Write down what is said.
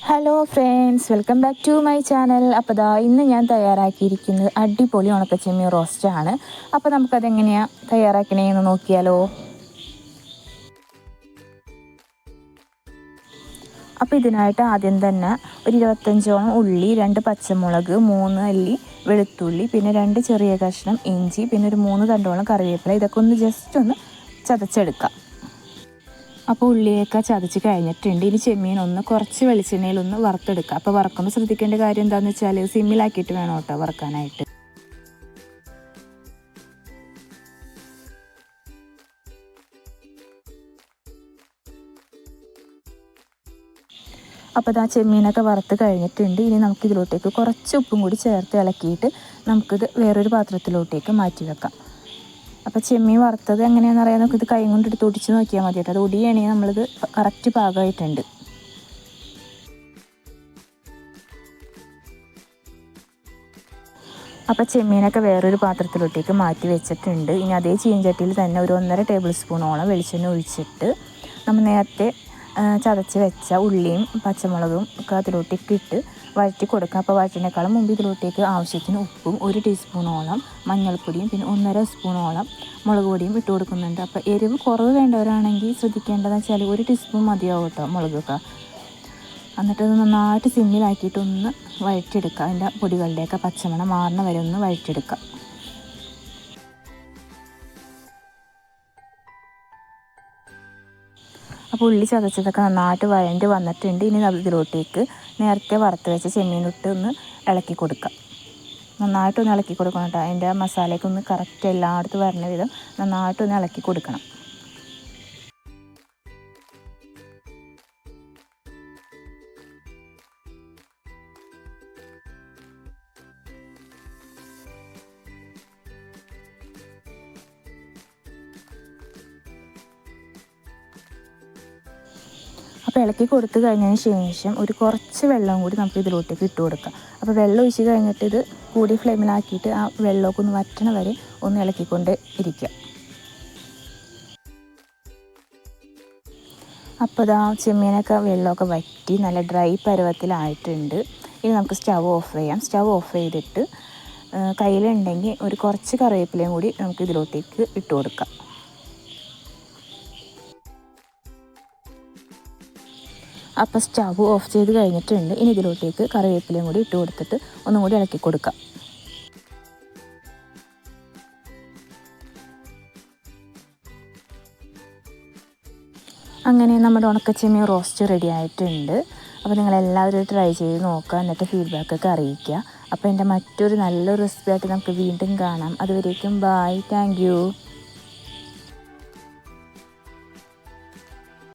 Hello friends, welcome back to my channel. അപ്പോൾ ഇന്ന് ഞാൻ തയ്യാറാക്കിയിരിക്കുന്നത് അടിപൊളി ഉണക്കച്ചെമ്മീൻ റോസ്റ്റാണ്. അപ്പോൾ നമുക്കതെങ്ങനെയാണ് തയ്യാറാക്കണേന്ന് നോക്കിയാലോ. അപ്പോൾ ഇതിനായിട്ട് ആദ്യം തന്നെ ഒരു 25ഓളം ഉള്ളി, 2 പച്ചമുളക്, 3 അല്ലി വെളുത്തുള്ളി, പിന്നെ 2 ചെറിയ കഷ്ണം ഇഞ്ചി, പിന്നെ ഒരു 3 തണ്ടോളം കറിവേപ്പില, ഇതൊക്കെ ഒന്ന് ജസ്റ്റ് ഒന്ന് ചതച്ചെടുക്കാം. അപ്പോൾ ഉള്ളിയൊക്കെ ചതച്ച് കഴിഞ്ഞിട്ടുണ്ട്. ഇനി ചെമ്മീൻ ഒന്ന് കുറച്ച് വെളിച്ചെണ്ണയിലൊന്ന് വറുത്തെടുക്കുക. അപ്പോൾ വറക്കുമ്പോൾ ശ്രദ്ധിക്കേണ്ട കാര്യം എന്താണെന്ന് വെച്ചാൽ സിമ്മിലാക്കിയിട്ട് വേണം കേട്ടോ വറക്കാനായിട്ട്. അപ്പോൾ ചെമ്മീനൊക്കെ വറുത്ത് കഴിഞ്ഞിട്ടുണ്ട്. ഇനി നമുക്കിതിലോട്ടേക്ക് കുറച്ച് ഉപ്പും കൂടി ചേർത്ത് ഇളക്കിയിട്ട് നമുക്കിത് വേറൊരു പാത്രത്തിലോട്ടേക്ക് മാറ്റി വെക്കാം. അപ്പോൾ ചെമ്മീൻ വറുത്തത് എങ്ങനെയാണെന്ന് അറിയാൻ നമുക്കിത് കൈ കൊണ്ട് എടുത്ത് ഒടിച്ച് നോക്കിയാൽ മതി കേട്ടോ. അത് ഒടിയാണെങ്കിൽ നമ്മളിത് കറക്റ്റ് പാകമായിട്ടുണ്ട്. അപ്പോൾ ചെമ്മീനൊക്കെ വേറൊരു പാത്രത്തിലോട്ടേക്ക് മാറ്റി വെച്ചിട്ടുണ്ട്. ഇനി അതേ ചീഞ്ചട്ടിയിൽ തന്നെ ഒരു 1.5 ടേബിൾ സ്പൂണോളം വെളിച്ചെണ്ണ ഒഴിച്ചിട്ട് നമ്മൾ നേരത്തെ ചതച്ച് വെച്ച ഉള്ളിയും പച്ചമുളകും ഒക്കെ അതിലോട്ടേക്ക് ഇട്ട് വഴറ്റി കൊടുക്കുക. അപ്പോൾ വഴറ്റിനേക്കാളും മുമ്പ് ഇതിലോട്ടേക്ക് ആവശ്യത്തിന് ഉപ്പും 1 ടീസ്പൂണോളം മഞ്ഞൾപ്പൊടിയും പിന്നെ 1.5 സ്പൂണോളം മുളക് പൊടിയും ഇട്ട് കൊടുക്കുന്നുണ്ട്. അപ്പോൾ എരിവ് കുറവ് വേണ്ടവരാണെങ്കിൽ ശ്രദ്ധിക്കേണ്ടതെന്ന് വെച്ചാൽ 1 ടീസ്പൂൺ മതിയാവും കേട്ടോ മുളകൊക്കെ. എന്നിട്ടത് നന്നായിട്ട് സിമ്മിലാക്കിയിട്ടൊന്ന് വഴറ്റിയെടുക്കുക. അതിൻ്റെ പൊടികളുടെയൊക്കെ പച്ചമണം മാറുന്ന വരെ ഒന്ന് വഴറ്റിയെടുക്കുക. അപ്പോൾ ഉള്ളി ചതച്ചതൊക്കെ നന്നായിട്ട് വഴണ്ട് വന്നിട്ടുണ്ട്. ഇനി ഇതിലോട്ടേക്ക് നേരത്തെ വറുത്ത് വെച്ച ചെമ്മീനിട്ട് ഒന്ന് ഇളക്കി കൊടുക്കുക. നന്നായിട്ടൊന്ന് ഇളക്കി കൊടുക്കണം കേട്ടോ. അതിൻ്റെ മസാലയൊക്കെ ഒന്ന് കറക്റ്റ് എല്ലായിടത്തും വരുന്ന വിധം നന്നായിട്ടൊന്ന് ഇളക്കി കൊടുക്കണം. അപ്പോൾ ഇളക്കി കൊടുത്ത് കഴിഞ്ഞതിന് ശേഷം ഒരു കുറച്ച് വെള്ളം കൂടി നമുക്ക് ഇതിലോട്ടേക്ക് ഇട്ട് കൊടുക്കാം. അപ്പോൾ വെള്ളം ഒഴിച്ച് കഴിഞ്ഞിട്ട് ഇത് കൂടി ഫ്ലെയിമിലാക്കിയിട്ട് ആ വെള്ളമൊക്കെ ഒന്ന് വറ്റണ വരെ ഒന്ന് ഇളക്കിക്കൊണ്ട് ഇരിക്കുക. അപ്പോൾ ചെമ്മീനൊക്കെ വെള്ളമൊക്കെ വറ്റി നല്ല ഡ്രൈ പരുവത്തിലായിട്ടുണ്ട്. ഇനി നമുക്ക് സ്റ്റവ് ഓഫ് ചെയ്യാം. സ്റ്റവ് ഓഫ് ചെയ്തിട്ട് കയ്യിലുണ്ടെങ്കിൽ ഒരു കുറച്ച് കറിവേപ്പിലയും കൂടി നമുക്ക് ഇതിലോട്ടേക്ക് ഇട്ട് കൊടുക്കാം. അപ്പോൾ സ്റ്റവ് ഓഫ് ചെയ്ത് കഴിഞ്ഞിട്ടുണ്ട്. ഇനി ഇതിലോട്ടേക്ക് കറിവേപ്പിലയും കൂടി ഇട്ട് കൊടുത്തിട്ട് ഒന്നും കൂടി ഇളക്കി കൊടുക്കാം. അങ്ങനെ നമ്മുടെ ഉണക്കച്ചെമ്മീൻ റോസ്റ്റ് റെഡി ആയിട്ടുണ്ട്. അപ്പോൾ നിങ്ങളെല്ലാവരും ട്രൈ ചെയ്ത് നോക്കുക, എന്നിട്ട് ഫീഡ്ബാക്കൊക്കെ അറിയിക്കുക. അപ്പോൾ എൻ്റെ മറ്റൊരു നല്ലൊരു റെസിപ്പി ആയിട്ട് നമുക്ക് വീണ്ടും കാണാം. അതുവരേക്കും ബൈ, താങ്ക് യു.